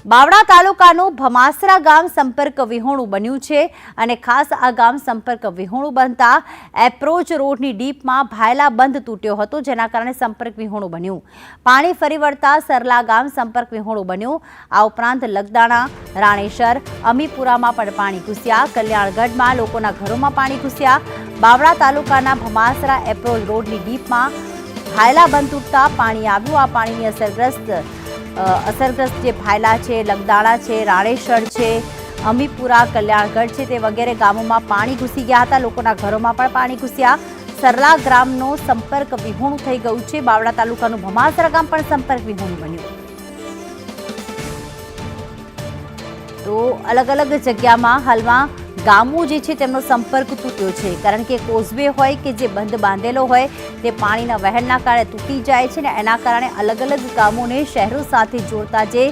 બાવળા તાલુકાનું ભમાસરા ગામ સંપર્ક વિહોણું બન્યું છે અને ખાસ આ ગામ સંપર્ક વિહોણું બનતા એપ્રોચ રોડની ડીપમાં ભાયલા બંધ તૂટ્યો હતો, જેના કારણે સંપર્ક વિહોણું બન્યું. પાણી ફરી વળતા સરલા ગામ સંપર્ક વિહોણું બન્યું. આ ઉપરાંત લગદાણા, રાણેસર, અમીપુરામાં પણ પાણી ઘૂસ્યા. કલ્યાણગઢમાં લોકોના ઘરોમાં પાણી ઘૂસ્યા. બાવળા તાલુકાના ભમાસરા એપ્રોચ રોડની ડીપમાં ભાયલા બંધ તૂટતા પાણી આવ્યું. આ પાણીની અસરગ્રસ્ત જે ભાયલા છે, લગદાણા છે, રાણેસર છે, અમીપુરા, કલ્યાણગઢ છે, તે વગેરે ગામોમાં પાણી ઘૂસી ગયા હતા. લોકોના ઘરોમાં પણ પાણી ઘૂસ્યા. સરલા ગ્રામનો સંપર્ક વિહોણું થઈ ગયું છે. બાવળા તાલુકાનું ભમાસરા ગામ પણ સંપર્ક વિહોણું બન્યું. તો અલગ અલગ જગ્યામાં હાલમાં ગામો જે છે તેમનો સંપર્ક તૂટ્યો છે, કારણ કે કોઝવે હોય કે જે બંધ બાંધેલો હોય તે પાણીના વહેણના કારણે તૂટી જાય છે ને એના કારણે અલગ અલગ ગામોને શહેરો સાથે જોડતા જે